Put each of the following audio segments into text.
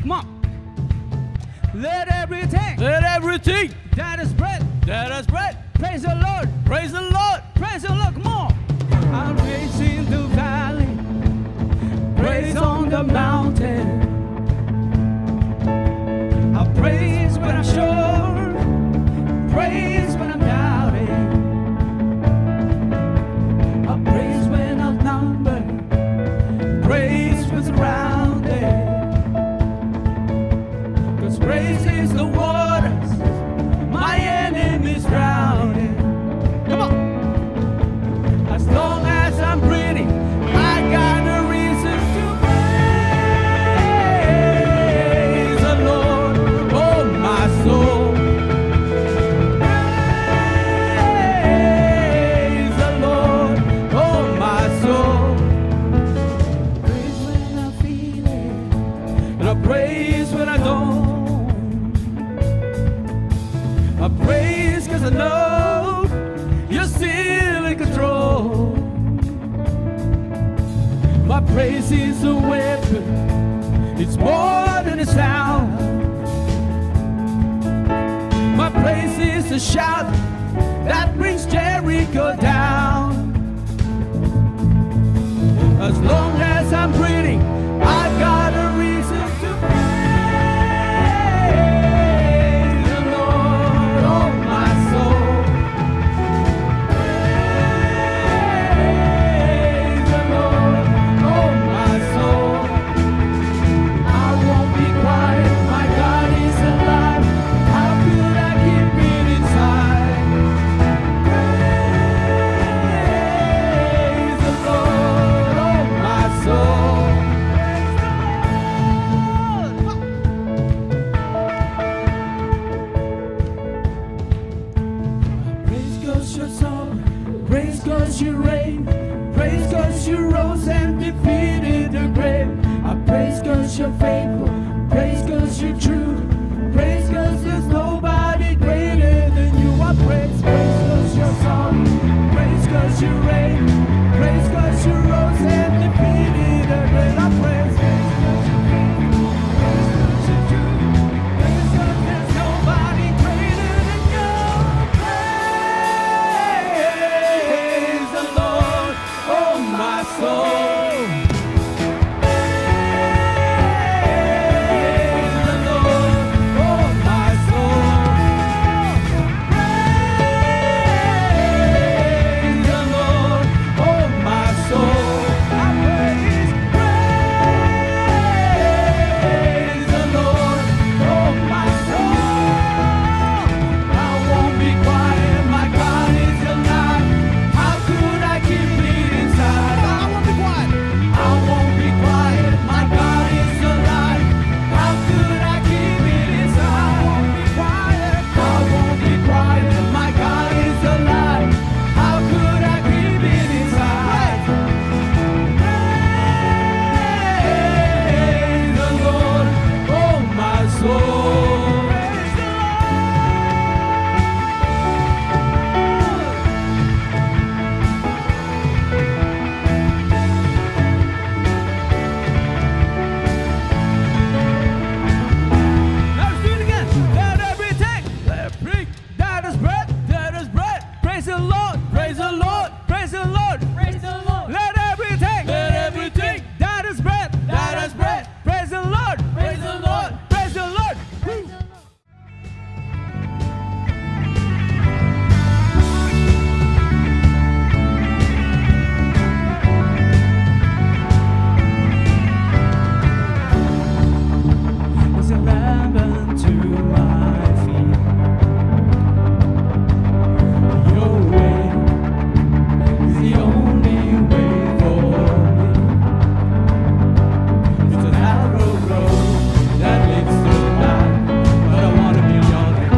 Come on. Let everything that is breath, praise the Lord. Praise the Lord. Praise the Lord. Come on. I'll praise in the valley, praise on the mountain. I'll praise when I'm sure, praise when I'm doubting. I'll praise when outnumbered, praise when surrounded. 'Cause praise is the waters my enemies drowning. Come on. As long as I'm breathing, I got a reason to praise the Lord, oh my soul. Praise the Lord, oh my soul. Praise when I feel it, and I praise when I don't. I praise 'cause I know you're still in control. My praise is a weapon, it's more than a sound. My praise is a shout that brings Jericho down. As long as I'm breathing, I've got a reason to praise the Lord, oh my soul. Praise the Lord, oh my soul. I won't be quiet, my God is alive. How could I keep it inside? Praise the Lord, oh my soul. Praise God, you're sovereign. Praise God, you reign. Praise God, you rose and defeated the grave. I praise God, you're faithful. Praise God, you're true. Praise God, there's nobody greater than you. I praise God, you're sovereign. Praise God, you reign. Praise God, you rose and defeated the grave. I praise God, you're faithful. Praise God, you're true. Praise God, there's nobody greater than you. Praise the Lord, oh my soul. Praise the Lord, oh my soul. Praise the Lord, oh my soul. I praise the Lord, oh my soul. I won't be quiet, my God is alive. How could I keep it inside? I won't be quiet. I won't be quiet, my God is alive. How could I keep it inside? I won't be quiet. I won't be quiet, my God is alive. How could I keep it inside? Praise the Lord, oh my soul. Praise the Let's do it again. Let everything that is breath, praise the Lord, praise the Lord, praise the Lord, praise the Lord. Let everything that is breath, praise the Lord, praise the Lord, praise the Lord. There's a lamp unto my feet. Your way is the only way for me. It's a narrow road that leads to life, but I want to be on it.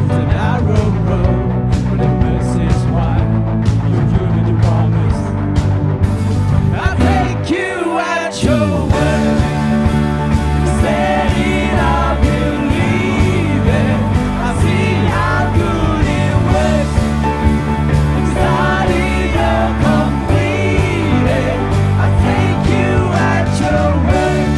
It's a narrow road, but the mercy is wide. You give me the promise. I'll take you at your word. Said it, I believe it. I see how good it works. It started, you're completed. I take you at your word.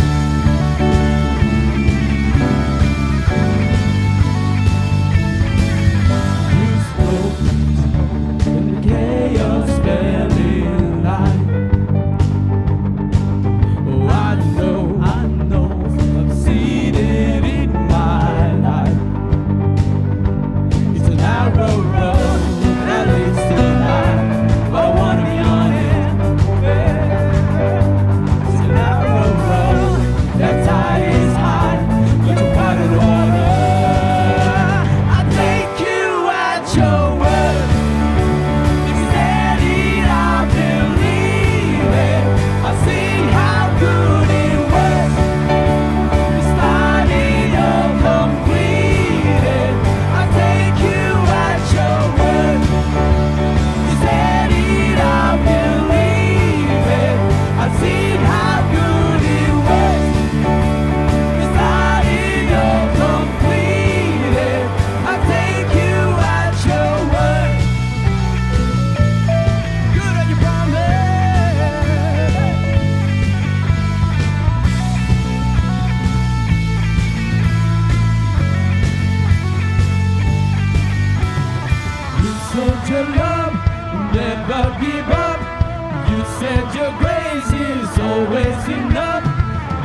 is enough.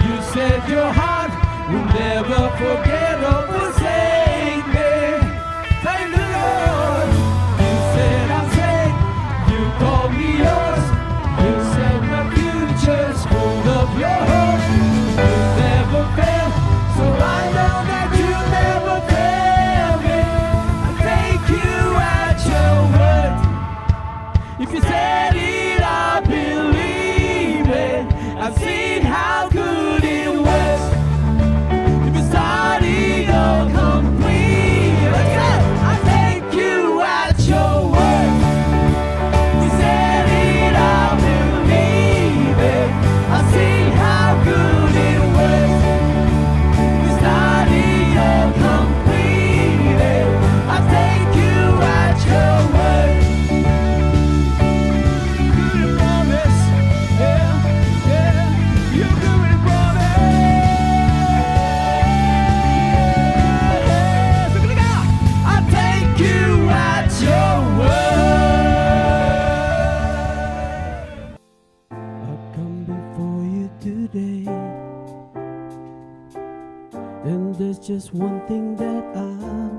You said your heart will never forget or forsake me. Thank the Lord. You said I'm safe. You called me yours. You said my future's full of your hope. You never fail, so I know that you never fail me. I take you at your word. If you said it, I believe it. I've seen how good it was. If you started, you'll complete. Let's go. I take you at your word. If you said it, I believe it. I've seen how good it was. If you started, you'll complete it. I take you at your word. There's just one thing that I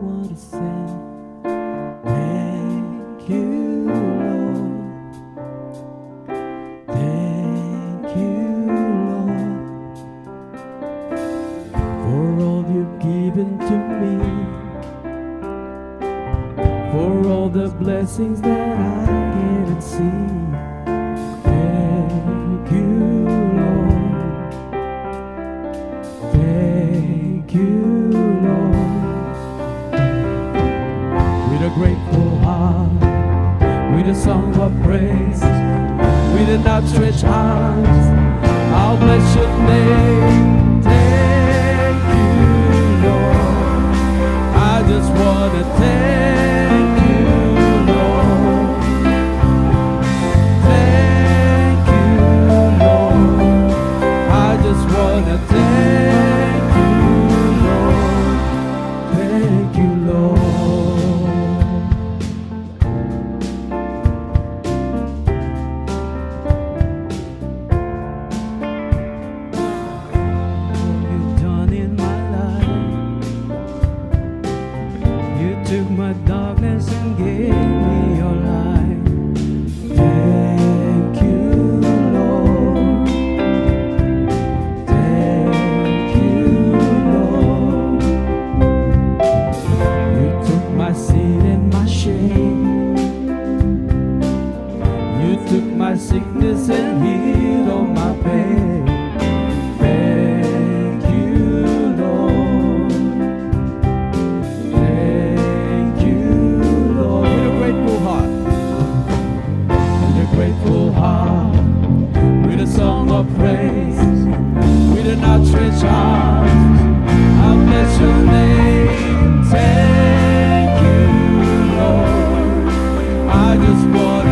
want to say. Thank you, Lord. Thank you, Lord, for all you've given to me, for all the blessings that I get and see. Thank you, Lord. Thank you, Lord. With a grateful heart, with a song of praise, with an outstretched arms, I'll bless your name. Thank you, Lord. I just want to thank you, Lord. Thank you, Lord. I just want to thank you, Lord. Thank you, Lord. Sickness and healed all my pain. Thank you, Lord. Thank you, Lord. With a grateful heart, with a grateful heart, with a song of praise, with an outstretched arms, I'll bless your name. Thank you, Lord. I just want to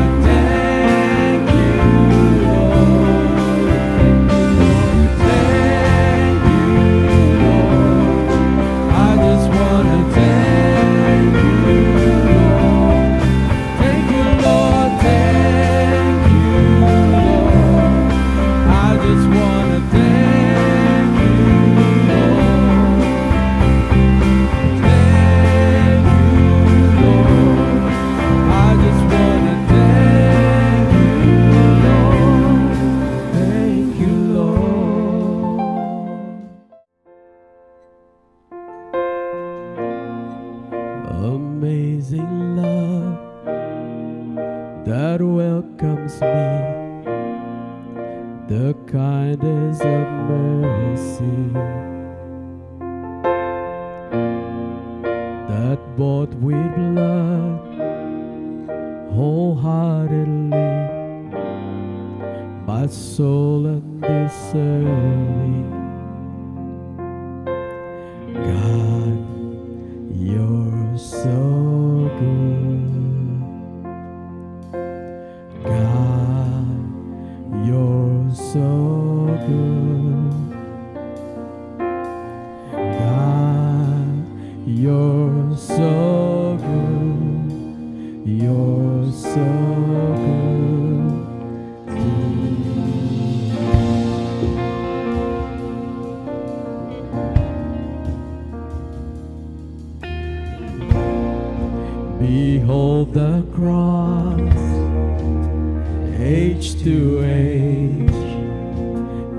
amazing love that welcomes me, the kindness of mercy that bought with blood wholeheartedly my soul undeserving. God, you're so good. God, you're so good. God, you're so good. You're so good. of the cross, age to age,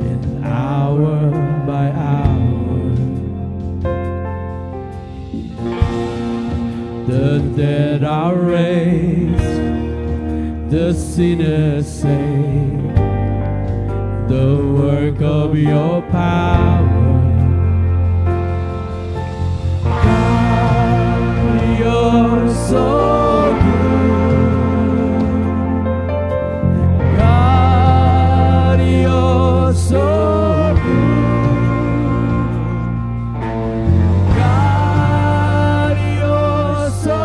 and hour by hour. The dead are raised, the sinners saved, the work of your power. God, you're so good. God, you're so good. God, you're so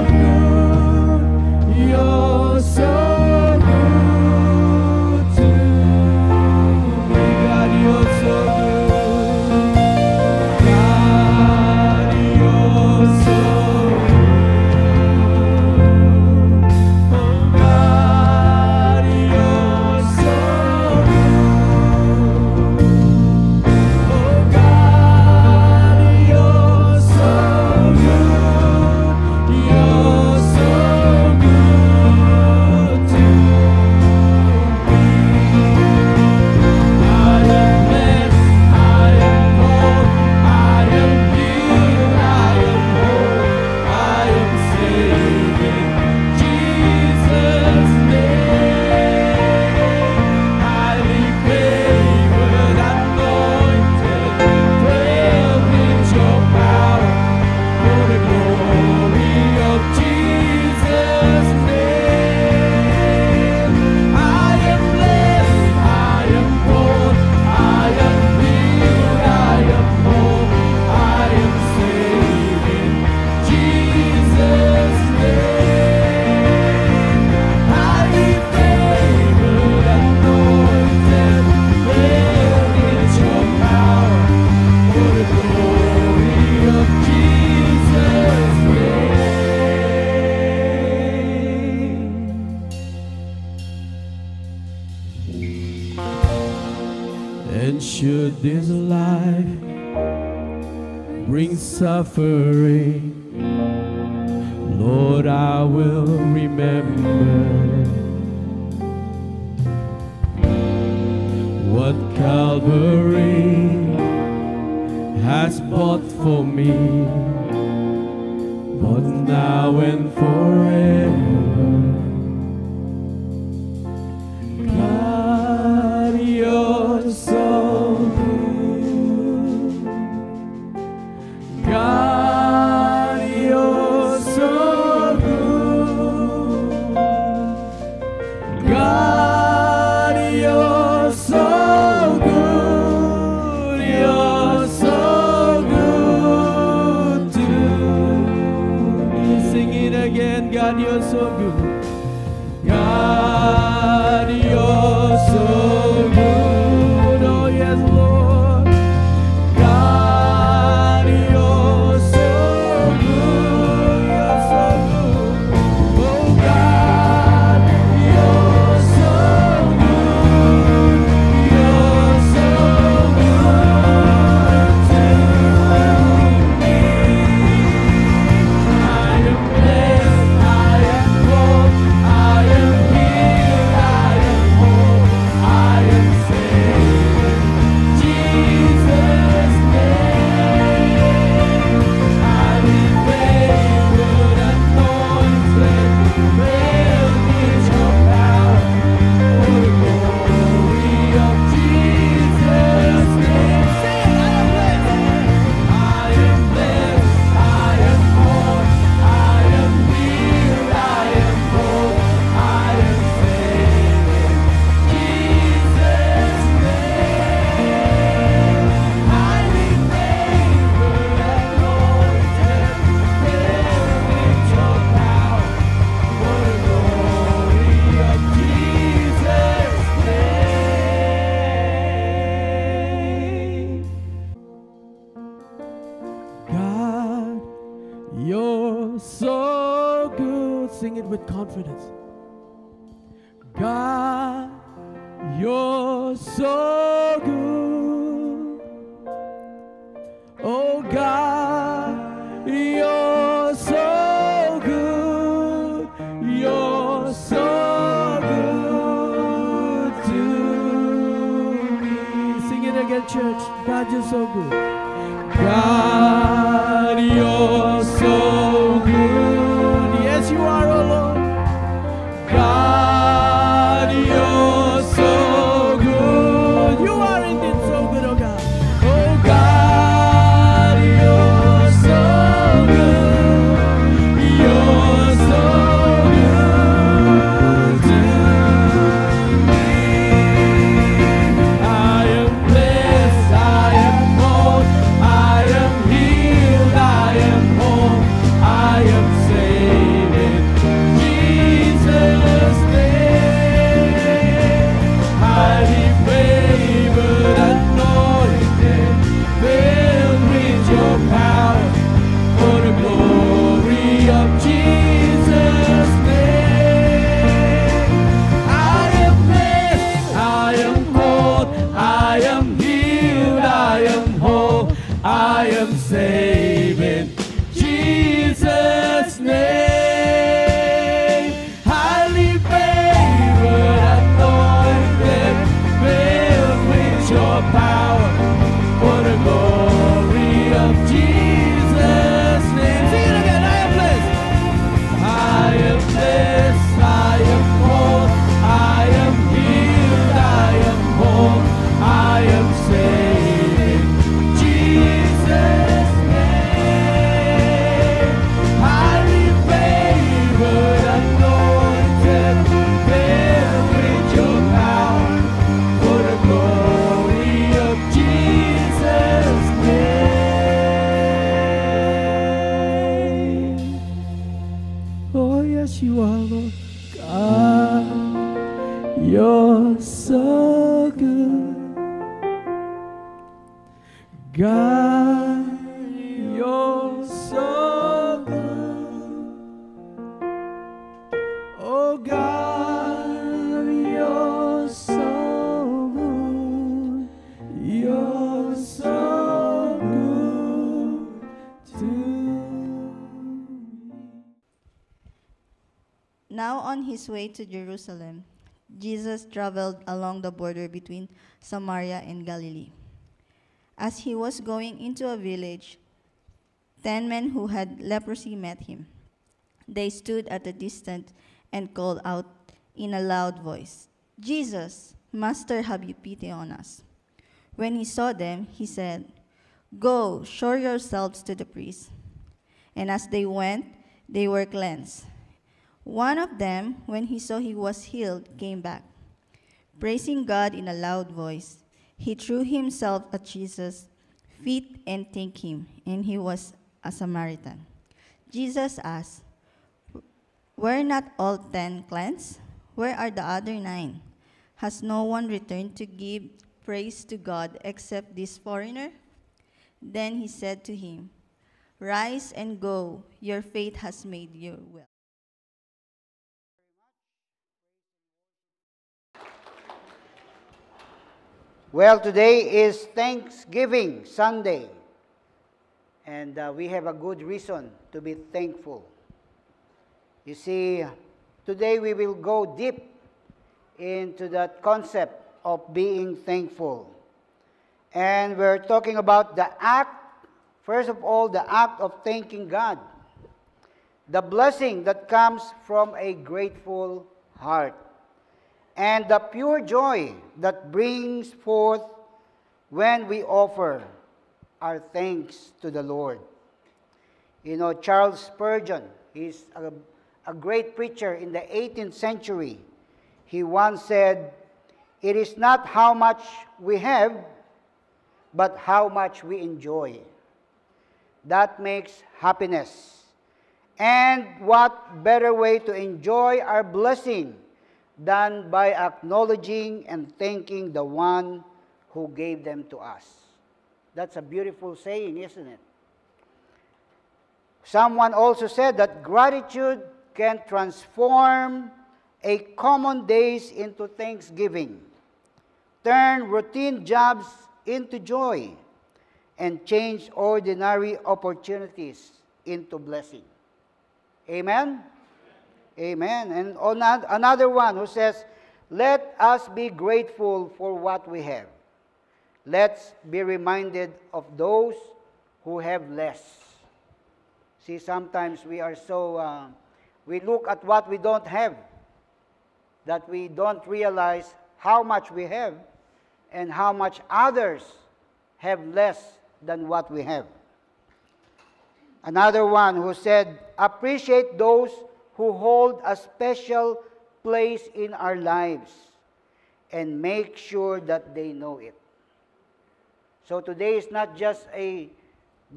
good. You're so good to me. God, you're so good. God, you're so good. Oh, God, you're so good. Oh, God, you're so good. You're so good to me. I am blessed, I am called, I am healed, I am whole, I am saved in Jesus' name. Highly favored, anointed, filled with your power, for the glory of Jesus' name. I am blessed, I am called, I am healed, I am whole, I am saved in Jesus' name. Highly favored, anointed, filled with your power, for the glory of Jesus' name. And should this life bring suffering, Lord, I will remember what Calvary has bought for me, but now and forever. God, you're so good. God, you're so good. God, you're so good. You're so good to me. Sing it again. God, you're so good. God, you're so good. Oh, yes, Lord. God, you're so good. You're so good. Oh, God, you're so good. You're so good to me. I am blessed, I am called, I am healed, I am whole, I am saved in Jesus' name. I am favored, anointed, filled with your power, for the glory of Jesus' name. Say it, I am blessed, I am called, I am healed, I am whole, I am saved in Jesus' name. Highly favored, anointed, filled with your power, for the glory of Jesus' name. God, you're so good. Sing it with confidence. God, you're so good. Oh God, you're so good. again, church. God, you're so good. God, you're so good. Yes, you are, oh Lord. God, you're so good. You are indeed so good, oh God. Oh God, you're so good. You're so good to me. I am blessed, I am whole, I am healed, I am whole, I am saved in Jesus' name. Highly favored, anointed, filled with your power, for the glory of Jesus' name. I am blessed, I am whole, I am healed, I am whole, I am saved in Jesus' name. Highly favored, anointed, filled with your power, for the glory of Jesus' name. Sing it again. I am blessed. I am blessed. I am whole. I am healed. I am whole. I am saved in Jesus' name. Highly favored, anointed, filled with your power, for the glory of Jesus' name. Oh, yes, you are, Lord. God, you're so good. God, you're so good. Oh God, you're so good. You're so good to me. Now on his way to Jerusalem, Jesus traveled along the border between Samaria and Galilee. As he was going into a village, 10 men who had leprosy met him. They stood at a distance and called out in a loud voice, "Jesus, Master, have you pity on us?" When he saw them, he said, "Go, show yourselves to the priest." And as they went, they were cleansed. One of them, when he saw he was healed, came back. Praising God in a loud voice, he threw himself at Jesus' feet and thanked him, and he was a Samaritan. Jesus asked, "Were not all 10 cleansed? Where are the other 9? Has no one returned to give praise to God except this foreigner?" Then he said to him, "Rise and go, your faith has made you well." Well, today is Thanksgiving Sunday, and we have a good reason to be thankful. You see, today we will go deep into that concept of being thankful. And we're talking about the act, first of all, the act of thanking God, the blessing that comes from a grateful heart, and the pure joy that brings forth when we offer our thanks to the Lord. You know, Charles Spurgeon, he's a great preacher in the 18th century. He once said, "It is not how much we have, but how much we enjoy. That makes happiness. And what better way to enjoy our blessing than by acknowledging and thanking the one who gave them to us." That's a beautiful saying, isn't it? Someone also said that gratitude can transform a common days into thanksgiving, turn routine jobs into joy, and change ordinary opportunities into blessing. Amen? Amen. And another one who says, "Let us be grateful for what we have. let's be reminded of those who have less. See, sometimes we are so, we look at what we don't have, that we don't realize how much we have and how much others have less than what we have. Another one who said, appreciate those who hold a special place in our lives and make sure that they know it. So today is not just a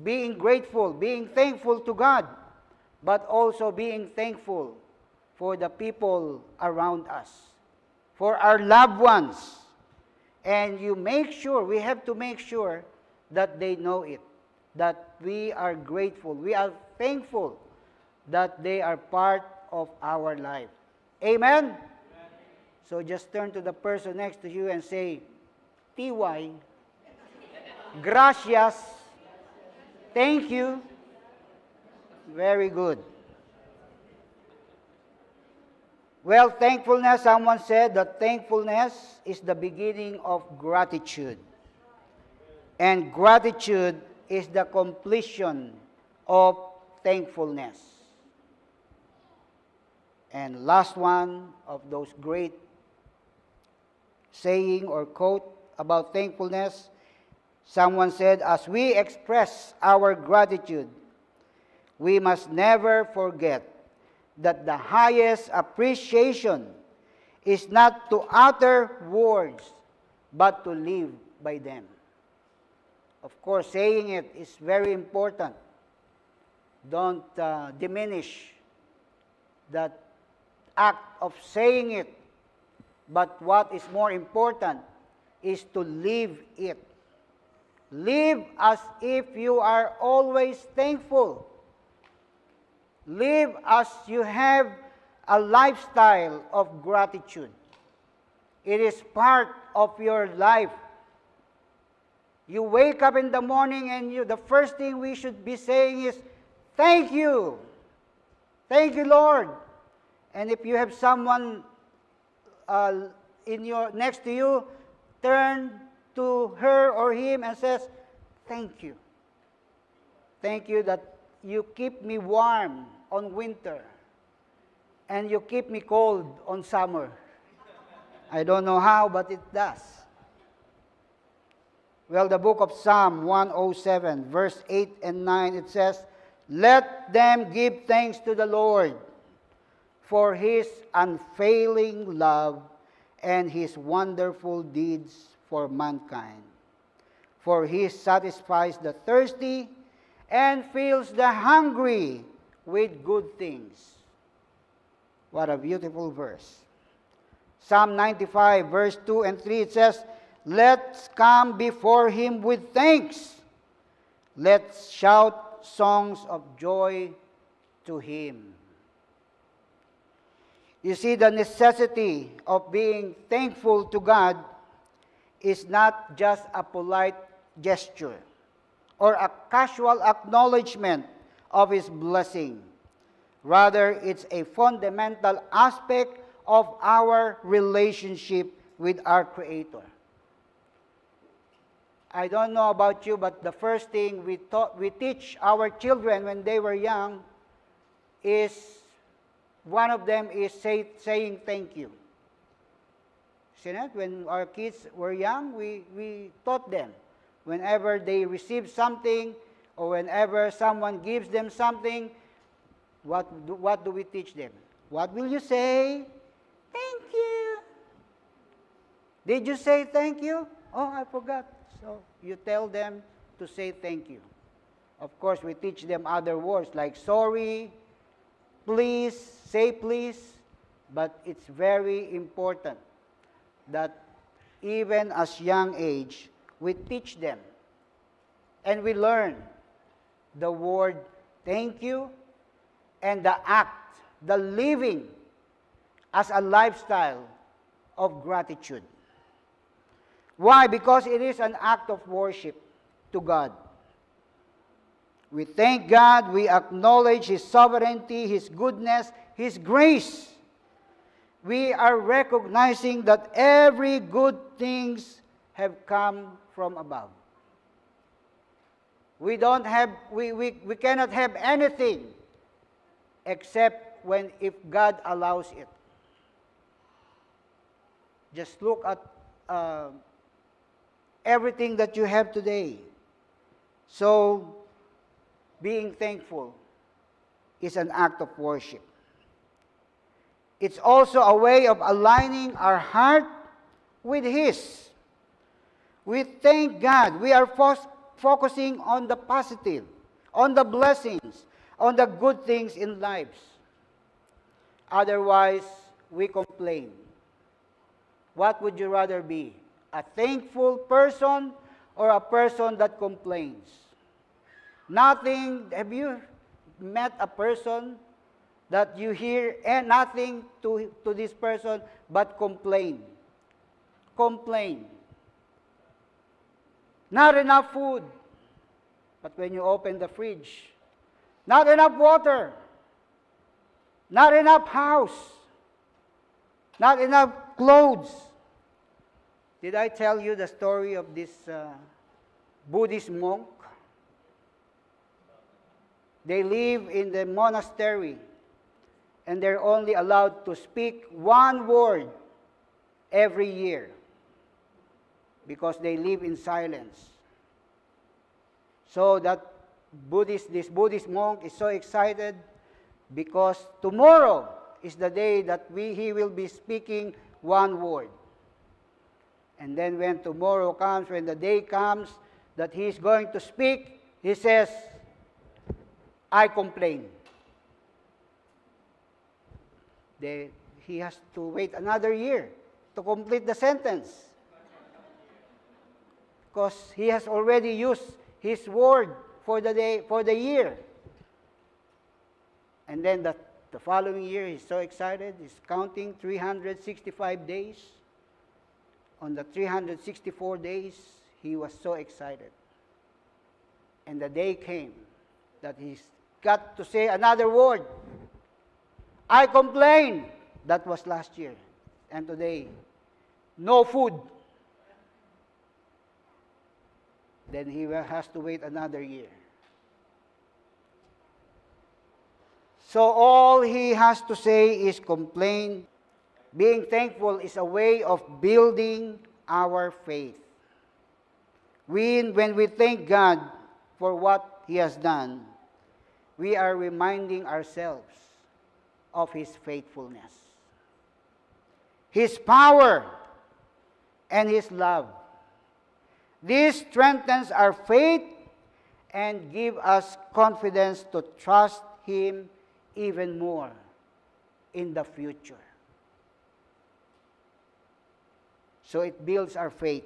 being grateful, being thankful to God, but also being thankful for the people around us, for our loved ones. And we have to make sure that they know it, that we are grateful, we are thankful that they are part of our life. Amen? Amen. So just turn to the person next to you and say, TY, gracias, thank you. Very good. Well, thankfulness, someone said that thankfulness is the beginning of gratitude. And gratitude is the completion of thankfulness. And last one of those great saying or quote about thankfulness, someone said, as we express our gratitude, we must never forget that the highest appreciation is not to utter words, but to live by them. Of course, saying it is very important. Don't diminish that act of saying it. But what is more important is to live it. Live as if you are always thankful. Live as you have a lifestyle of gratitude. It is part of your life. You wake up in the morning and the first thing we should be saying is, thank you. Thank you, Lord. And if you have someone next to you, turn to her or him and says, thank you. Thank you that you keep me warm on winter and you keep me cold on summer. I don't know how, but it does. Well, the book of Psalm 107, verse 8 and 9, it says, let them give thanks to the Lord for his unfailing love and his wonderful deeds for mankind. For he satisfies the thirsty and fills the hungry with good things. What a beautiful verse. Psalm 95, verse 2 and 3, it says, let's come before him with thanks. Let's shout songs of joy to him. You see, the necessity of being thankful to God is not just a polite gesture or a casual acknowledgement of his blessing. Rather, it's a fundamental aspect of our relationship with our Creator. I don't know about you, but the first thing we teach our children when they were young is, one of them is saying thank you. See that? When our kids were young, we taught them. Whenever they receive something or whenever someone gives them something, what do we teach them? What will you say? Thank you. Did you say thank you? Oh, I forgot. So you tell them to say thank you. Of course, we teach them other words like sorry, please, say please. But it's very important that even as young age, we teach them and we learn the word thank you and the act, the living as a lifestyle of gratitude. Why? Because it is an act of worship to God. We thank God, we acknowledge his sovereignty, his goodness, his grace. We are recognizing that every good things have come from above. We don't have, we cannot have anything except if God allows it. Just look at everything that you have today. So, being thankful is an act of worship. It's also a way of aligning our heart with His. We thank God. We are focusing on the positive, on the blessings, on the good things in lives. Otherwise, we complain. What would you rather be? A thankful person or a person that complains? Have you met a person that you hear and nothing to this person but complain? Complain. Not enough food. But when you open the fridge, not enough water. Not enough house. Not enough clothes. Did I tell you the story of this Buddhist monk? They live in the monastery and they're only allowed to speak one word every year because they live in silence. So this Buddhist monk is so excited because tomorrow is the day that he will be speaking one word. And then when tomorrow comes, when the day comes that he is going to speak, he says, I complain. He has to wait another year to complete the sentence. Because he has already used his word for the day, for the year. And then the following year, he's so excited, he's counting 365 days. On the 364 days, he was so excited. And the day came that he's got to say another word. I complain. That was last year. And today, no food. Then he has to wait another year. So all he has to say is complain. Being thankful is a way of building our faith. When we thank God for what He has done, we are reminding ourselves of His faithfulness, His power, and His love. This strengthens our faith and gives us confidence to trust Him even more in the future. So it builds our faith.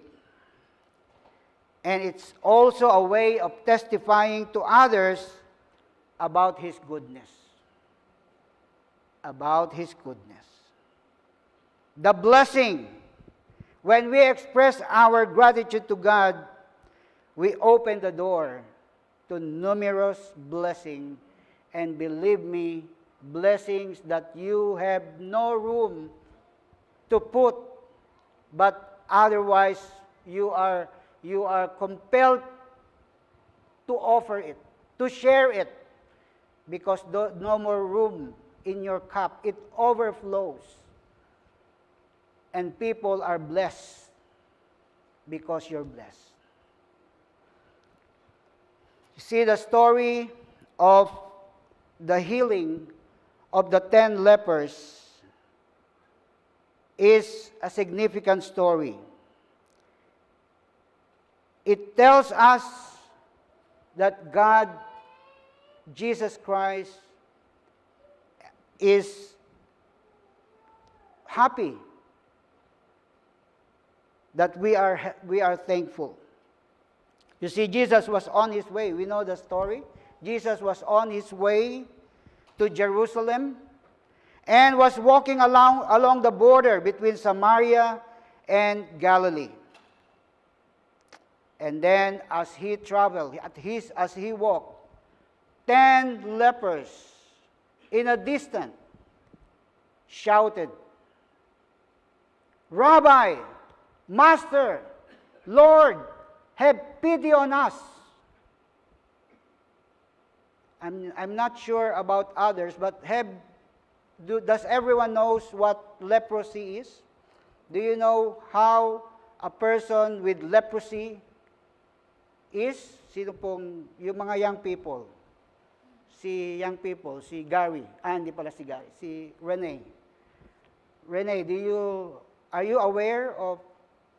And it's also a way of testifying to others about His goodness. About His goodness. The blessing. When we express our gratitude to God, we open the door to numerous blessings. And believe me, blessings that you have no room to put, but otherwise you are compelled to offer it, to share it, because no more room in your cup. It overflows. And people are blessed because you're blessed. You see the story of the healing of the 10 lepers is a significant story. It tells us that God, Jesus Christ, is happy that we are thankful. You see, Jesus was on His way. We know the story. Jesus was on His way to Jerusalem and was walking along the border between Samaria and Galilee. And then as he traveled, as he walked, 10 lepers in a distance shouted, Rabbi, Master, Lord, have pity on us. I'm not sure about others, but does everyone knows what leprosy is? Do you know how a person with leprosy is? Sino pong, yung mga young people? Si Gary. Hindi pala si Gary. Si Rene. Rene, are you aware of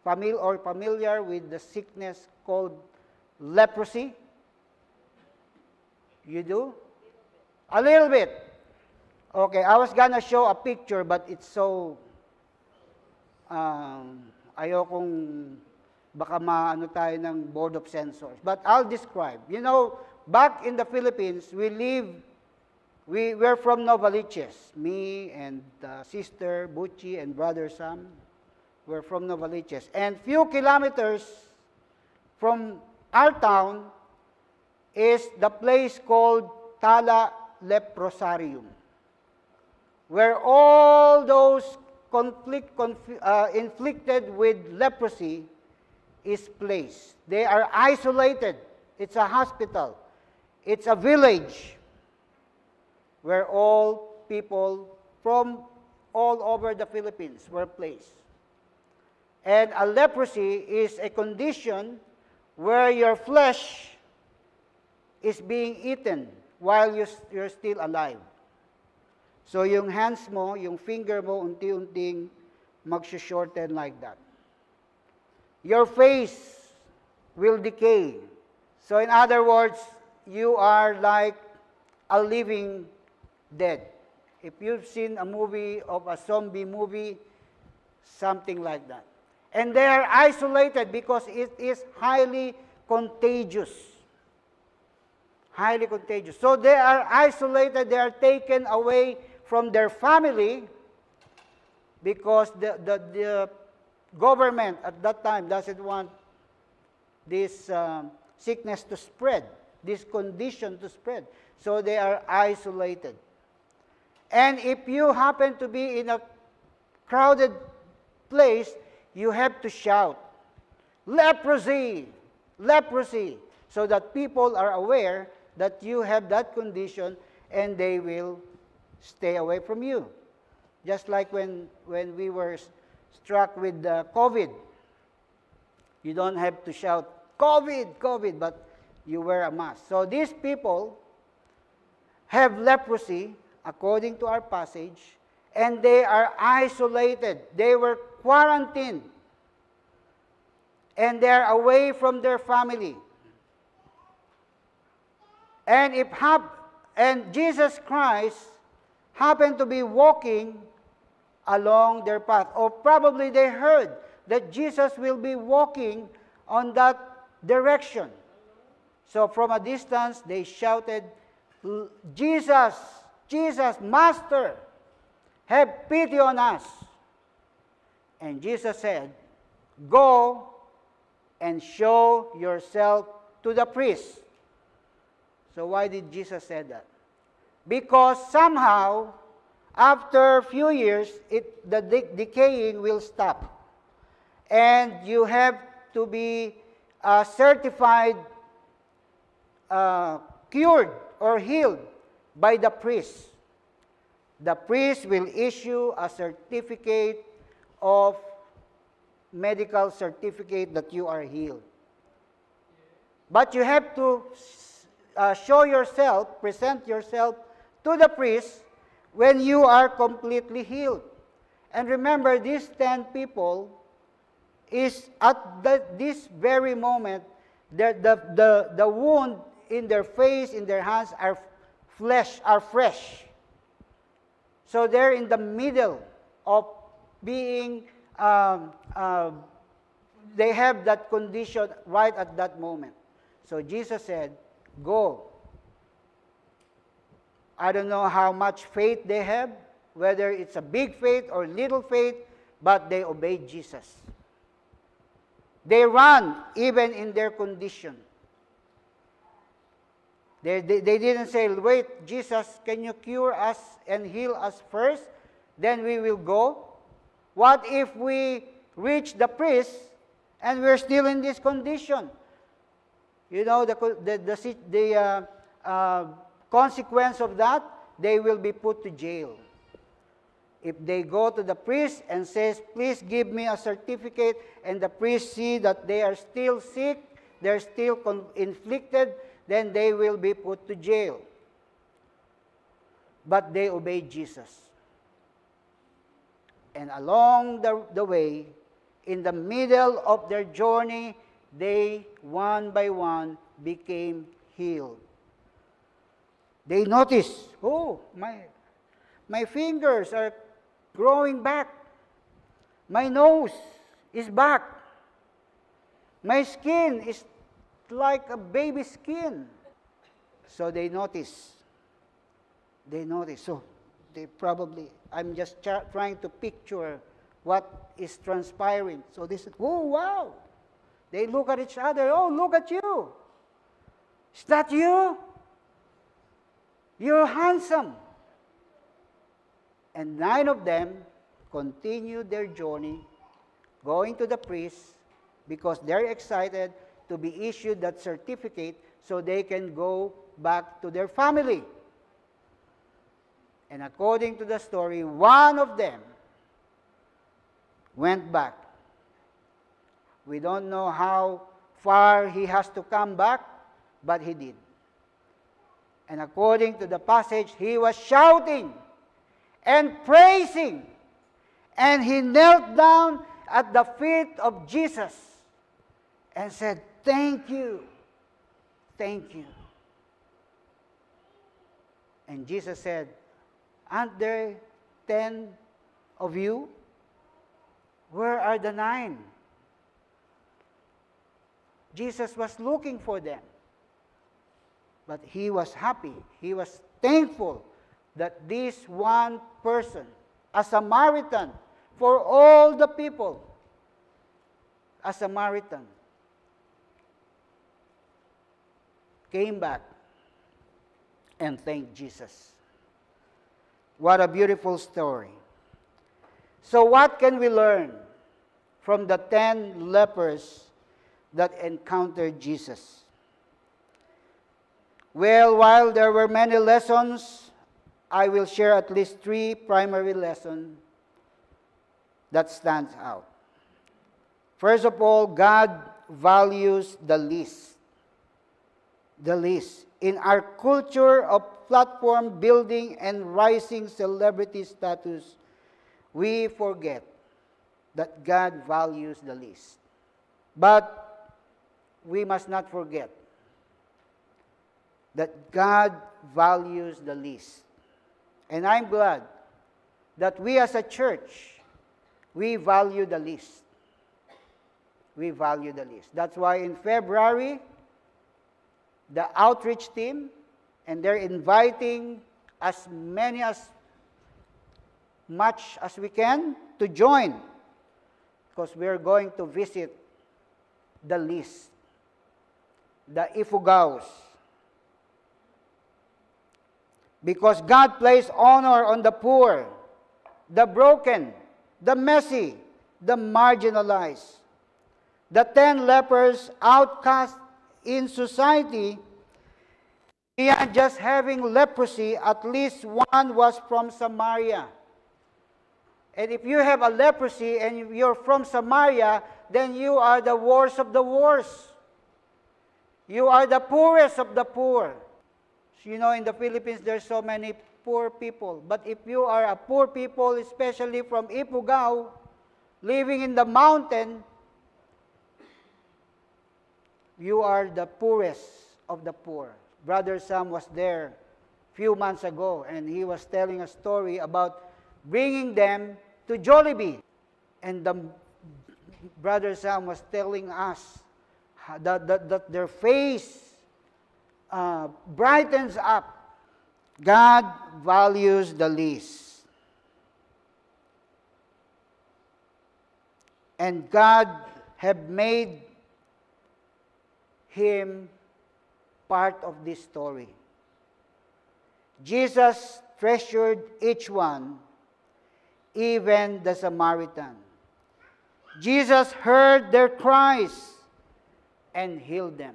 familiar with the sickness called leprosy? You do? A little bit. Okay, I was gonna show a picture, but it's so, ayokong baka maano tayo ng board of censors. But I'll describe. You know, back in the Philippines, we're from Novaliches. Me and sister Buchi and brother Sam, we're from Novaliches. And few kilometers from our town is the place called Tala Leprosarium, where all those inflicted with leprosy is placed. They are isolated. It's a hospital. It's a village where all people from all over the Philippines were placed. And a leprosy is a condition where your flesh is being eaten while you're still alive. So yung hands mo, yung finger mo, unti-unting mag-shorten like that. Your face will decay. So in other words, you are like a living dead. If you've seen a movie of a zombie movie, something like that. And they are isolated because it is highly contagious. Highly contagious. So they are isolated, they are taken away from their family because the government at that time doesn't want this sickness to spread, this condition to spread. So they are isolated. And if you happen to be in a crowded place, you have to shout, leprosy, leprosy, so that people are aware that you have that condition and they will stay away from you. Just like when we were struck with COVID. You don't have to shout, COVID, COVID, but you wear a mask. So these people have leprosy, according to our passage, and they are isolated. They were quarantined. And they are away from their family. And Jesus Christ happened to be walking along their path. Or probably they heard that Jesus will be walking on that direction. So from a distance, they shouted, Jesus, Jesus, Master, have pity on us. And Jesus said, go and show yourself to the priest. So why did Jesus say that? Because somehow, after a few years, the decaying will stop. And you have to be certified, cured, or healed by the priest. The priest will issue a certificate of medical certificate that you are healed. But you have to show yourself, present yourself to the priest when you are completely healed. And remember, these 10 people is at this very moment, the wound in their face, in their hands are fresh. So they're in the middle of being, they have that condition right at that moment. So Jesus said, go. I don't know how much faith they have, whether it's a big faith or little faith, but they obeyed Jesus. They run even in their condition. They didn't say, wait, Jesus, can you cure us and heal us first? Then we will go. What if we reach the priest and we're still in this condition? You know, consequence of that, they will be put to jail. If they go to the priest and says, please give me a certificate, and the priest see that they are still sick, they're still inflicted, then they will be put to jail. But they obeyed Jesus. And along the way, in the middle of their journey, they, one by one, became healed. They noticed, oh, my fingers are growing back. My nose is back. My skin is like a baby skin. So they notice. So they probably, I'm just trying to picture what is transpiring. So they said, oh, wow. They look at each other. Oh, look at you. Is that you? You're handsome. And 9 of them continued their journey, going to the priest, because they're excited to be issued that certificate so they can go back to their family. And according to the story, one of them went back. We don't know how far he has to come back, but he did. And according to the passage, he was shouting and praising. And he knelt down at the feet of Jesus and said, thank you. Thank you. And Jesus said, aren't there 10 of you? Where are the 9? Jesus was looking for them. But he was happy. He was thankful that this one person, a Samaritan, for all the people, a Samaritan, came back and thanked Jesus. What a beautiful story. So what can we learn from the 10 lepers that encountered Jesus? Well, while there were many lessons, I will share at least 3 primary lessons that stands out. First of all, God values the least. The least. In our culture of platform building and rising celebrity status, we forget that God values the least. But we must not forget that God values the least. And I'm glad that we as a church, we value the least. We value the least. That's why in February, the outreach team, and they're inviting as much as we can to join, because we're going to visit the least, the Ifugaos. Because God placed honor on the poor, the broken, the messy, the marginalized. The 10 lepers, outcast in society, beyond just having leprosy, at least one was from Samaria. And if you have a leprosy and you're from Samaria, then you are the worst of the worst. You are the poorest of the poor. You know, in the Philippines, there's so many poor people. But if you are a poor people, especially from Ifugao, living in the mountain, you are the poorest of the poor. Brother Sam was there a few months ago, and he was telling a story about bringing them to Jollibee. And the Brother Sam was telling us that their face brightens up. God values the least. And God have made him part of this story. Jesus treasured each one, even the Samaritan. Jesus heard their cries and healed them.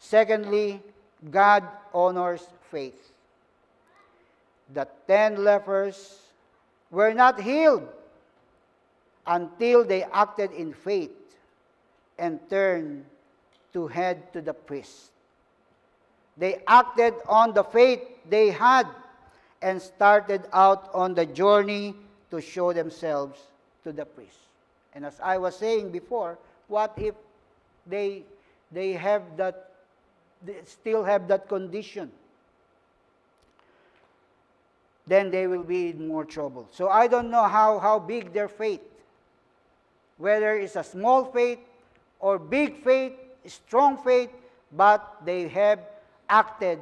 Secondly, God honors faith. The 10 lepers were not healed until they acted in faith and turned to head to the priest. They acted on the faith they had and started out on the journey to show themselves to the priest. And as I was saying before, what if they have that, they still have that condition? Then they will be in more trouble. So I don't know how big their faith, whether it's a small faith or big faith, strong faith, but they have acted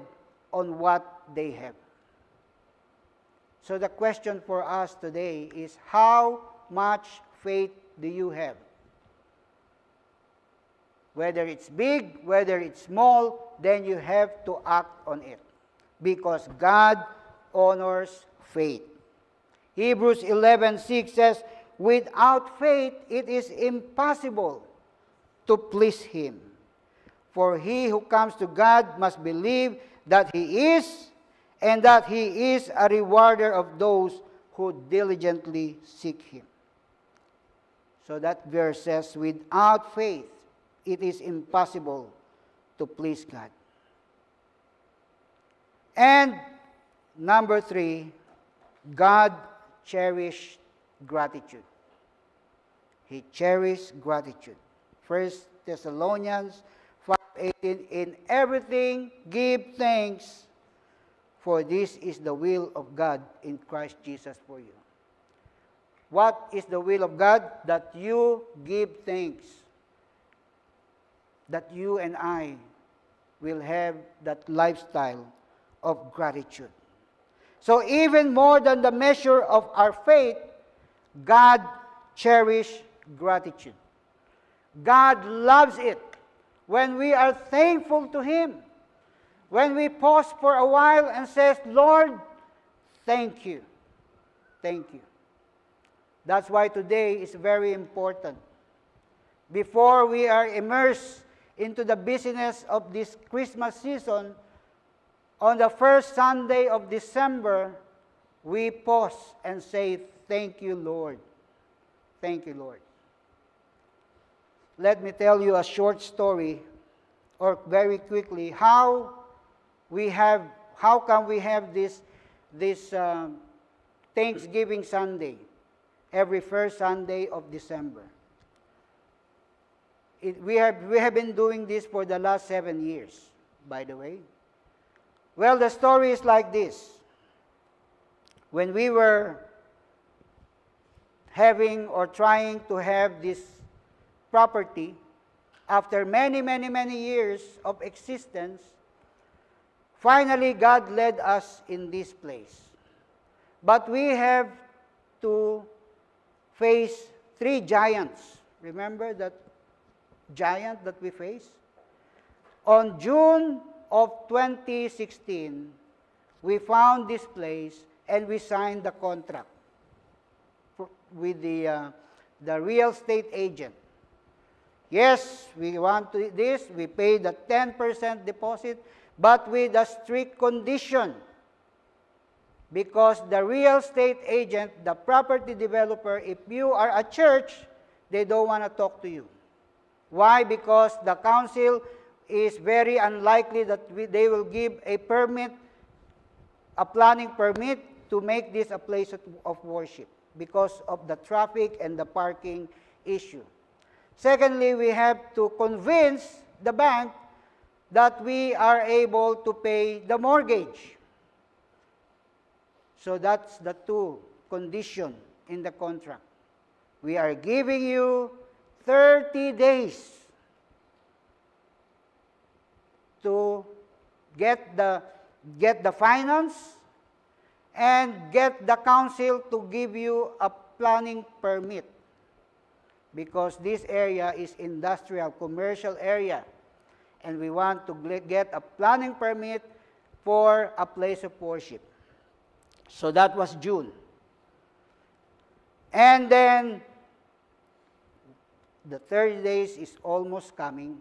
on what they have. So the question for us today is, how much faith do you have? Whether it's big, whether it's small, then you have to act on it. Because God honors faith. Hebrews 11:6 says, without faith it is impossible to please Him. For he who comes to God must believe that He is, and that He is a rewarder of those who diligently seek Him. So that verse says, without faith, it is impossible to please God. And number 3, God cherished gratitude. He cherished gratitude. 1 Thessalonians 5:18, in everything give thanks, for this is the will of God in Christ Jesus for you. What is the will of God? That you give thanks. That you and I will have that lifestyle of gratitude. So even more than the measure of our faith, God cherishes gratitude. God loves it when we are thankful to Him. When we pause for a while and says, Lord, thank you. Thank you. That's why today is very important. Before we are immersed into the busyness of this Christmas season, on the first Sunday of December, we pause and say, thank you, Lord. Thank you, Lord. Let me tell you a short story, or very quickly, how come we have this Thanksgiving Sunday every first Sunday of December. We have been doing this for the last 7 years, by the way. Well, the story is like this. When we were having or trying to have this property, after many years of existence, finally God led us in this place. But we have to face 3 giants. Remember that giant that we faced? On June of 2016, we found this place and we signed the contract with the real estate agent. Yes, we want this. We paid the 10% deposit, but with a strict condition. Because the real estate agent, the property developer, if you are a church, they don't want to talk to you. Why? Because the council is very unlikely that they will give a permit, a planning permit, to make this a place of worship because of the traffic and the parking issue. Secondly, we have to convince the bank that we are able to pay the mortgage. So that's the 2 conditions in the contract. We are giving you 30 days to get the finance and get the council to give you a planning permit. Because this area is industrial, commercial area. And we want to get a planning permit for a place of worship. So that was June. And then the 30 days is almost coming.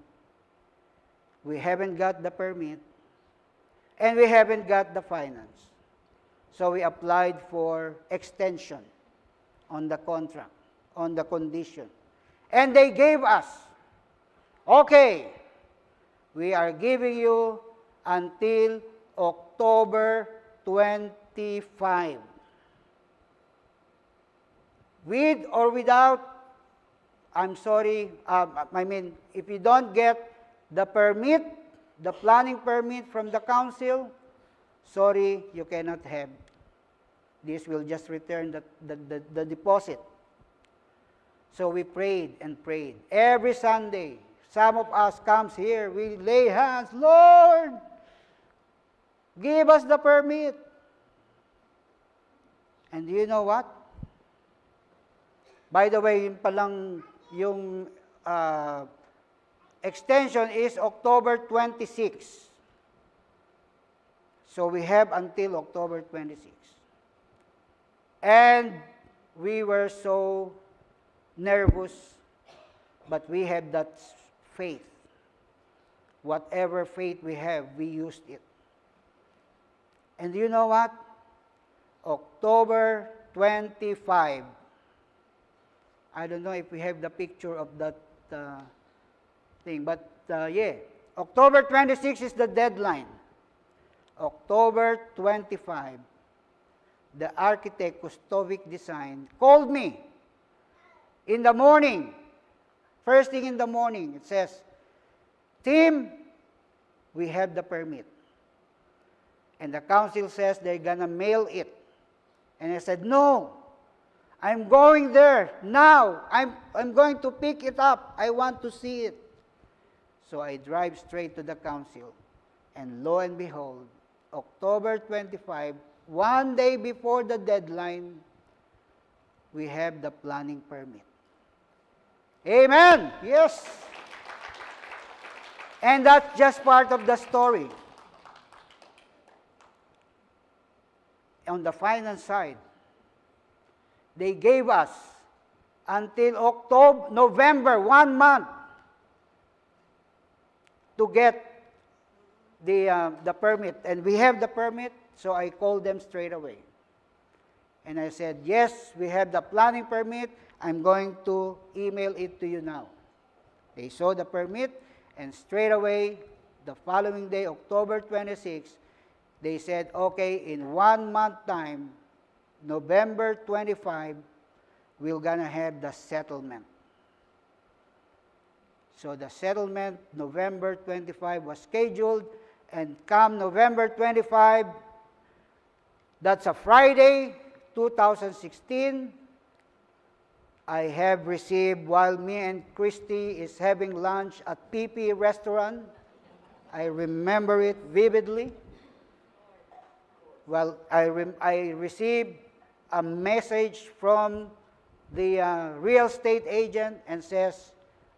we haven't got the permit, and we haven't got the finance. So we applied for extension on the contract, on the condition. And they gave us, okay, we are giving you until October 25. With or without, I'm sorry, if you don't get the permit, the planning permit from the council, sorry, you cannot have. This will just return the deposit. So we prayed and prayed. Every Sunday, some of us comes here, we lay hands, Lord, give us the permit. And you know what? By the way, yung extension is October 26. So we have until October 26. And we were so nervous, but we had that faith. Whatever faith we have, we used it. And you know what? October 25. I don't know if we have the picture of that thing, but yeah. October 26 is the deadline. October 25, the architect, Kustovic Design, called me in the morning, first thing in the morning. It says, Tim, we have the permit. And the council says they're going to mail it. And I said, no, I'm going there now. I'm going to pick it up. I want to see it. So I drive straight to the council. And lo and behold, October 25, one day before the deadline, we have the planning permit. Amen. Yes. And that's just part of the story. On the finance side, they gave us until November, 1 month, to get the permit. And we have the permit, so I called them straight away. And I said, yes, we have the planning permit. I'm going to email it to you now. They saw the permit, and straight away, the following day, October 26, they said, okay, in 1 month time, November 25, we're going to have the settlement. So the settlement, November 25, was scheduled, and come November 25, that's a Friday, 2016, I have received, while me and Christy is having lunch at PP restaurant, I remember it vividly. Well, I received a message from the real estate agent and says,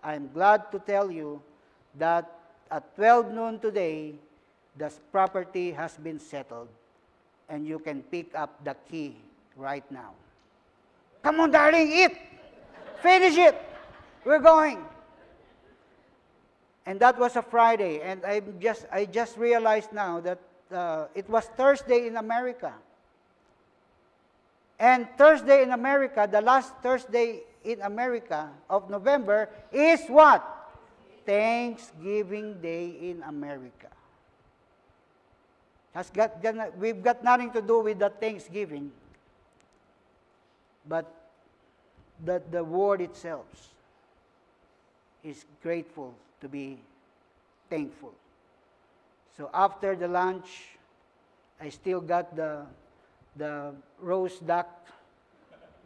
I'm glad to tell you that at 12 noon today, the property has been settled and you can pick up the key right now. Come on, darling, eat! Finish it! We're going. And that was a Friday, and I just realized now that it was Thursday in America. And Thursday in America, the last Thursday in America of November, is what? Thanksgiving Day in America. We've got nothing to do with the Thanksgiving, but the word itself is grateful, to be thankful. So after the lunch, I still got the roast duck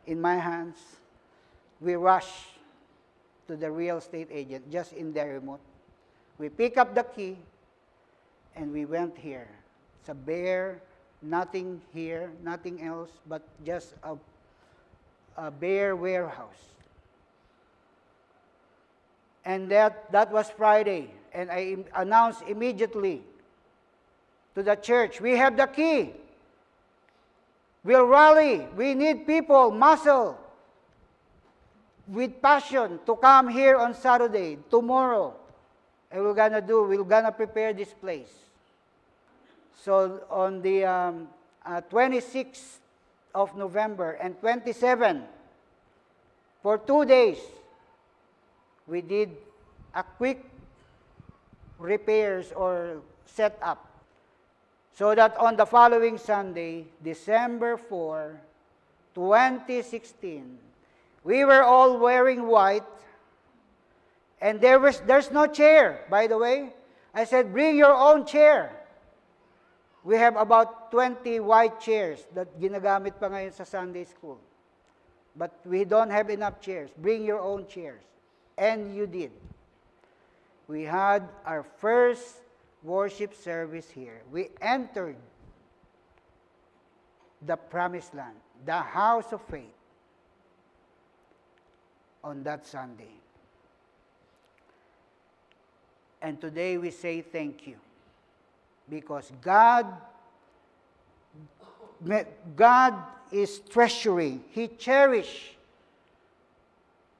in my hands. We rushed to the real estate agent, just in the remote. We pick up the key, and we went here. It's a bare, nothing here, nothing else, but just a bare warehouse. And that was Friday, and I announced immediately to the church, we have the key. We'll rally. We need people, muscle, with passion to come here on Saturday, tomorrow, And we're gonna prepare this place. So on the 26th of November and 27, for 2 days, we did a quick repairs or setup. So that on the following Sunday, December 4, 2016, we were all wearing white, and there's no chair, by the way. I said, bring your own chair. We have about 20 white chairs that ginagamit pa ngayon sa Sunday school. But we don't have enough chairs. Bring your own chairs. And you did. We had our first worship service here. We entered the promised land, the house of faith, on that Sunday. And today we say thank you, because God is treasuring, He cherishes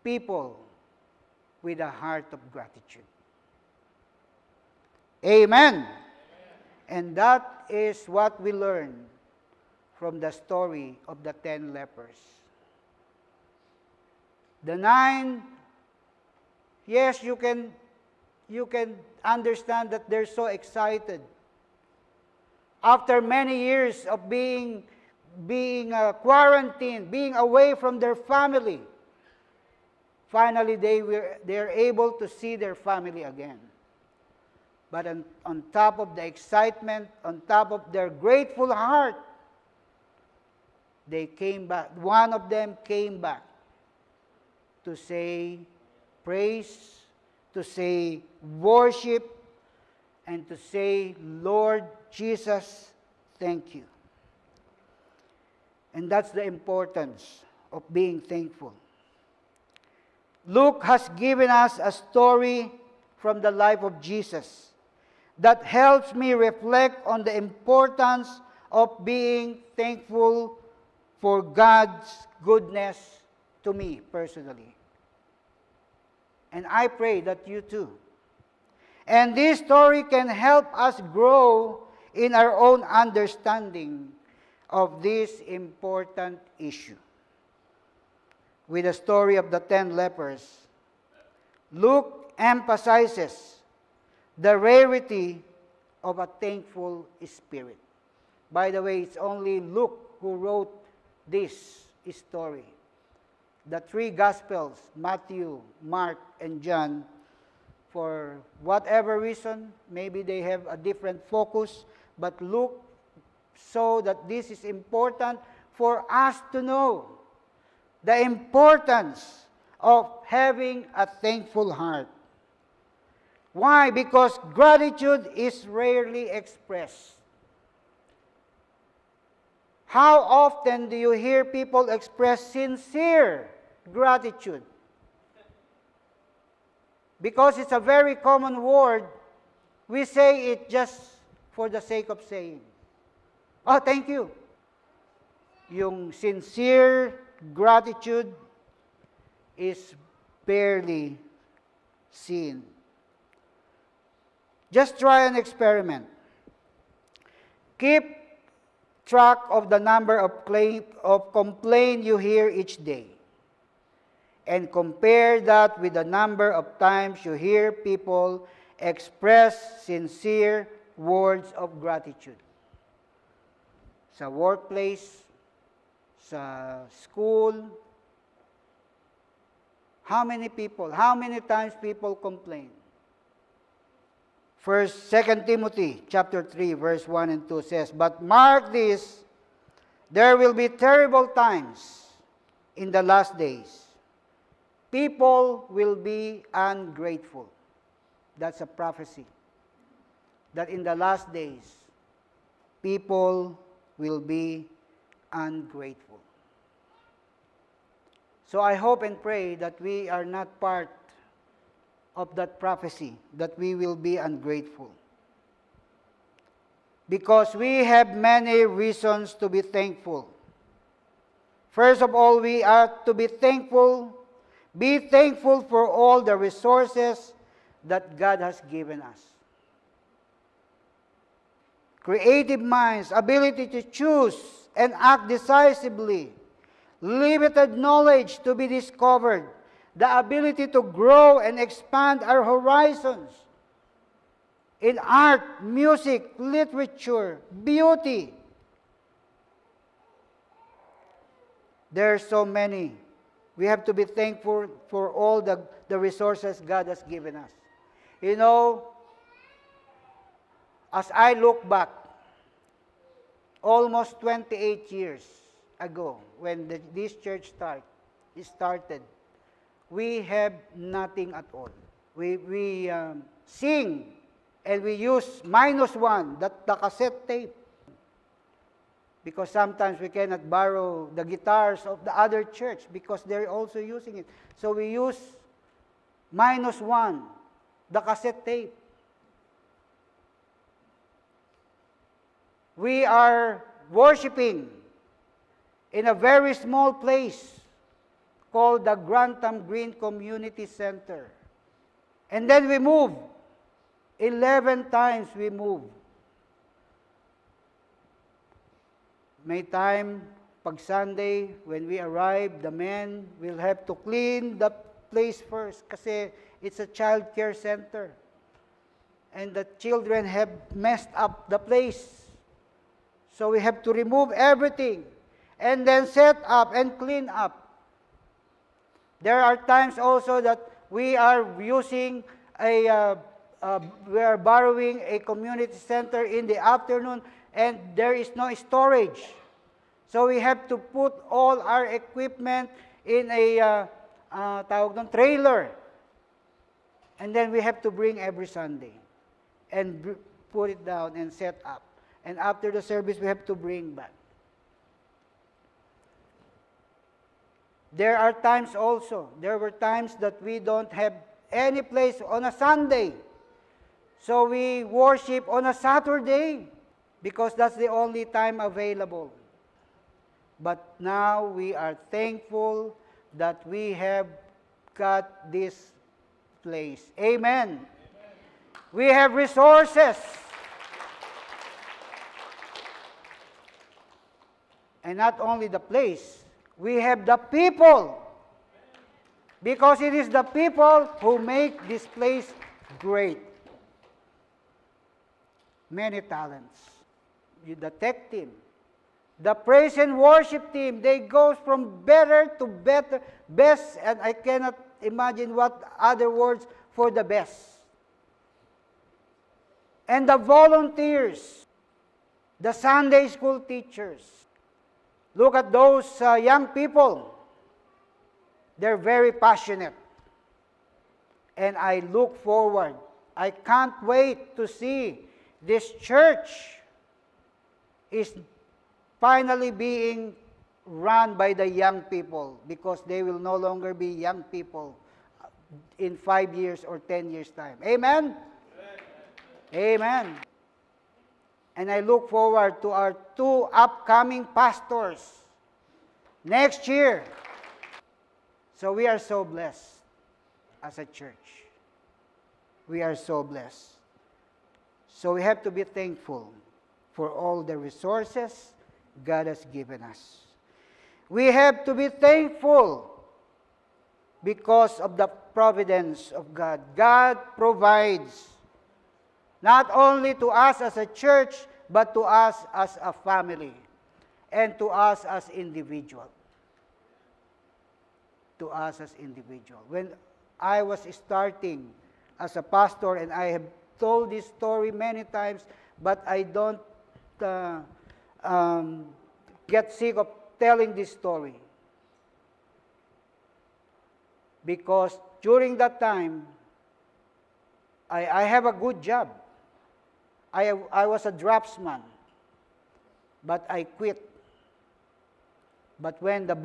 people with a heart of gratitude. Amen. And that is what we learn from the story of the 10 lepers. The 9, yes, you can understand that they're so excited. After many years of being quarantined, being away from their family, finally they're able to see their family again. But on top of the excitement, on top of their grateful heart, they came back. One of them came back to say praise, to say worship, and to say, Lord Jesus, thank you. And that's the importance of being thankful. Luke has given us a story from the life of Jesus that helps me reflect on the importance of being thankful for God's goodness to me personally. And I pray that you too. And this story can help us grow in our own understanding of this important issue. With the story of the 10 lepers, Luke emphasizes the rarity of a thankful spirit. By the way, it's only Luke who wrote this story. The 3 Gospels, Matthew, Mark, and John, for whatever reason, maybe they have a different focus, but Luke saw that this is important for us to know the importance of having a thankful heart. Why? Because gratitude is rarely expressed. How often do you hear people express sincere gratitude? Because it's a very common word, we say it just for the sake of saying. Oh, thank you. Yung sincere gratitude is barely seen. Just try an experiment. Keep track of the number of complaints you hear each day, and compare that with the number of times you hear people express sincere words of gratitude. Sa workplace, sa school, how many times people complain? 2 Timothy chapter 3, verse 1 and 2 says, "But mark this, there will be terrible times in the last days. People will be ungrateful." That's a prophecy. That in the last days, people will be ungrateful. So I hope and pray that we are not part of that prophecy, that we will be ungrateful. Because we have many reasons to be thankful. First of all, we are to be thankful for all the resources that God has given us. Creative minds, ability to choose and act decisively, limited knowledge to be discovered, the ability to grow and expand our horizons in art, music, literature, beauty. There are so many. We have to be thankful for all the resources God has given us. You know, as I look back, almost 28 years ago, when this church started, we have nothing at all. We sing, and we use -1, the cassette tape. Because sometimes we cannot borrow the guitars of the other church because they're also using it. So we use -1, the cassette tape. We are worshiping in a very small place called the Grantham Green Community Center. And then we move. 11 times we move. May time, pag Sunday, when we arrive, the men will have to clean the place first kasi it's a child care center. And the children have messed up the place. So we have to remove everything and then set up and clean up. There are times also that we are using we are borrowing a community center in the afternoon and there is no storage. So we have to put all our equipment in a trailer. And then we have to bring every Sunday and put it down and set up. And after the service, we have to bring back. There were times that we don't have any place on a Sunday. So we worship on a Saturday because that's the only time available. But now we are thankful that we have got this place. Amen. We have resources. And not only the place, we have the people. Because it is the people who make this place great. Many talents. The tech team, the praise and worship team, they go from better to better, best, and I cannot imagine what other words for the best. And the volunteers, the Sunday school teachers. Look at those young people. They're very passionate. And I look forward. I can't wait to see this church is finally being run by the young people because they will no longer be young people in 5 years or 10 years' time. Amen? Amen. And I look forward to our 2 upcoming pastors next year. So we are so blessed as a church. We are so blessed. So we have to be thankful for all the resources God has given us. We have to be thankful because of the providence of God. God provides not only to us as a church, but to us as a family and to us as individuals. To us as individuals. When I was starting as a pastor, and I have told this story many times, but I don't get sick of telling this story. Because during that time, I have a good job. I was a draftsman, but I quit. But when the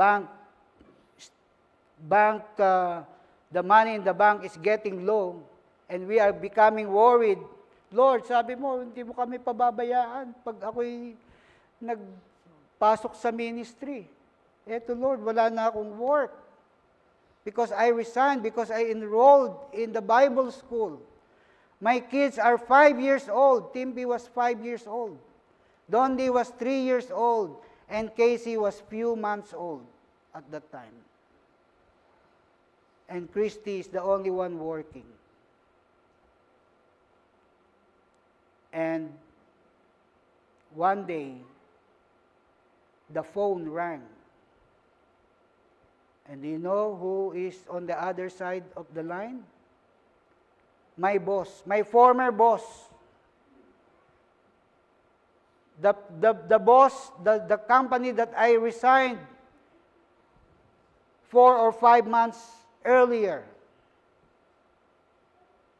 the money in the bank is getting low, and we are becoming worried, Lord, sabi mo, hindi mo kami pababayaan pag ako'y nagpasok sa ministry. Eto, Lord, wala na akong work. because I resigned, because I enrolled in the Bible school. My kids are 5 years old. Timby was 5 years old. Dondi was 3 years old. And Casey was few months old at that time. And Christy is the only one working. And one day, the phone rang. And do you know who is on the other side of the line? My boss, my former boss. The boss, the company that I resigned 4 or 5 months earlier.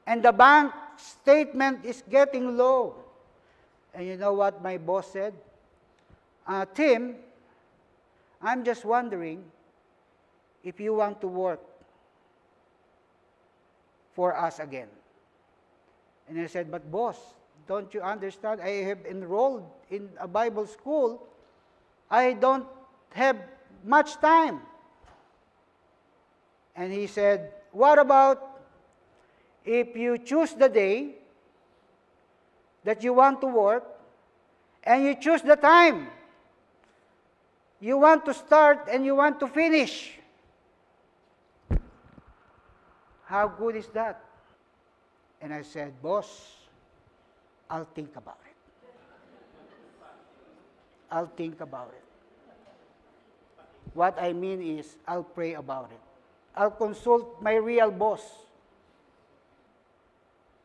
And the bank statement is getting low. And you know what my boss said? Tim, I'm just wondering if you want to work for us again. And I said, but boss, don't you understand? I have enrolled in a Bible school. I don't have much time. And he said, what about if you choose the day that you want to work and you choose the time you want to start and you want to finish? How good is that? And I said, boss, I'll think about it. I'll think about it. What I mean is, I'll pray about it. I'll consult my real boss.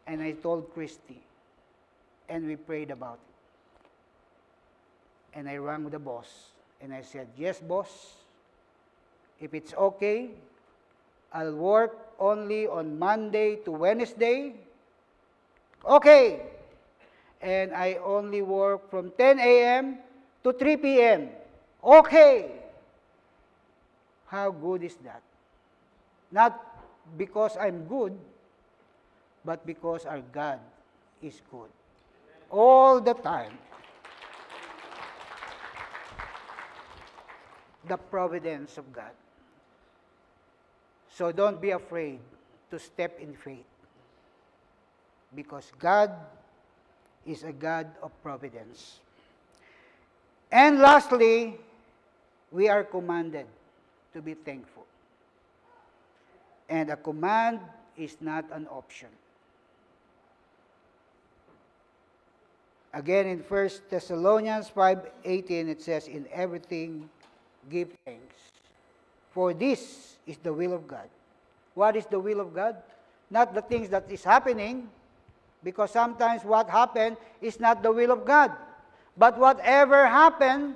And I told Christy, and we prayed about it. And I rang the boss, and I said, yes, boss, if it's okay, I'll work only on Monday to Wednesday. Okay. And I only work from 10 a.m. to 3 p.m. Okay. How good is that? Not because I'm good, but because our God is good. All the time. The providence of God. So don't be afraid to step in faith. Because God is a God of providence. And lastly, we are commanded to be thankful. And a command is not an option. Again, in 1 Thessalonians 5:18, it says, in everything give thanks. For this is the will of God. What is the will of God? Not the things that is happening, because sometimes what happened is not the will of God. But whatever happened,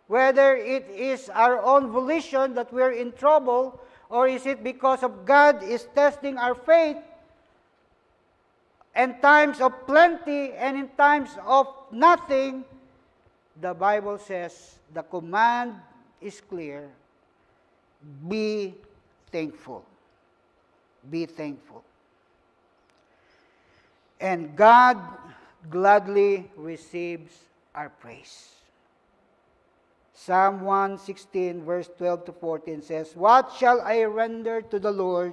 whether it is our own volition that we're in trouble, or is it because of God is testing our faith, in times of plenty and in times of nothing, the Bible says the command is clear. Be thankful. Be thankful. And God gladly receives our praise. Psalm 116, verse 12 to 14 says, what shall I render to the Lord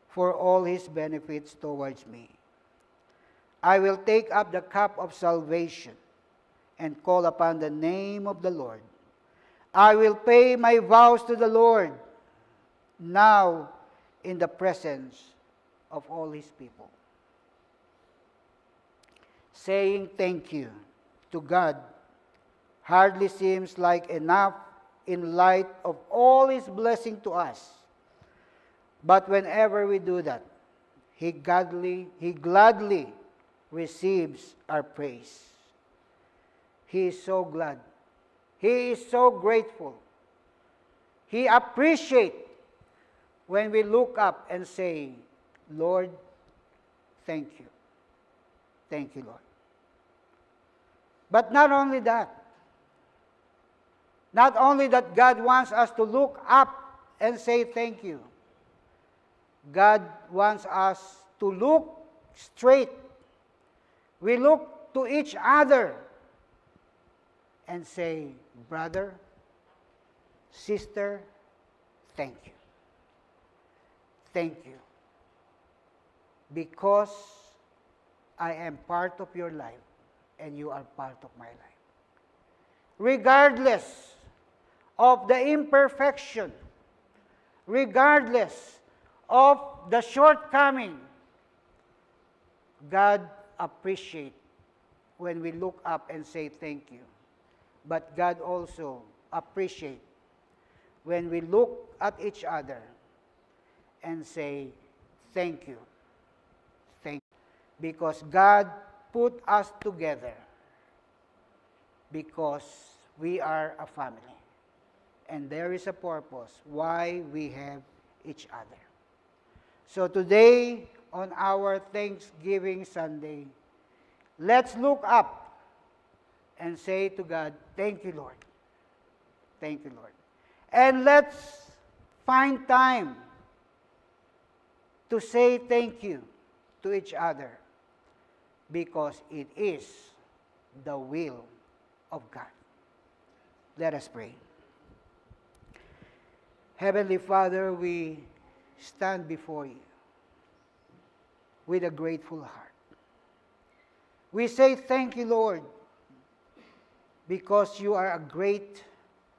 for all his benefits towards me? I will take up the cup of salvation and call upon the name of the Lord. I will pay my vows to the Lord now in the presence of all his people. Saying thank you to God hardly seems like enough in light of all his blessing to us. But whenever we do that, he gladly receives our praise. He is so glad. He is so grateful. He appreciates when we look up and say, Lord, thank you. Thank you, Lord. But not only that. Not only that God wants us to look up and say thank you. God wants us to look straight. We look to each other and say, brother, sister, thank you. thank you. Because I am part of your life and you are part of my life. Regardless of the imperfection, regardless of the shortcoming, God appreciates when we look up and say thank you. But God also appreciates when we look at each other and say thank you. Thank you. Because God put us together because we are a family. And there is a purpose why we have each other. So today, on our Thanksgiving Sunday, let's look up and say to God, thank you, Lord. Thank you, Lord. And let's find time to say thank you to each other because it is the will of God. Let us pray. Heavenly Father, we stand before you with a grateful heart. We say thank you, Lord, because you are a great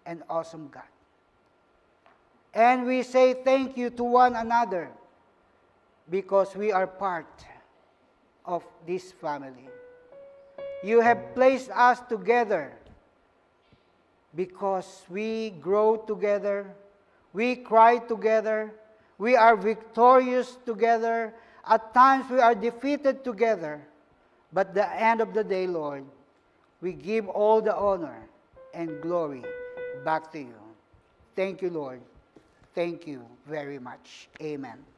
and awesome God. And we say thank you to one another because we are part of this family. You have placed us together because we grow together, we cry together, we are victorious together. At times we are defeated together. But at the end of the day, Lord, we give all the honor and glory back to you. Thank you, Lord. Thank you very much. Amen.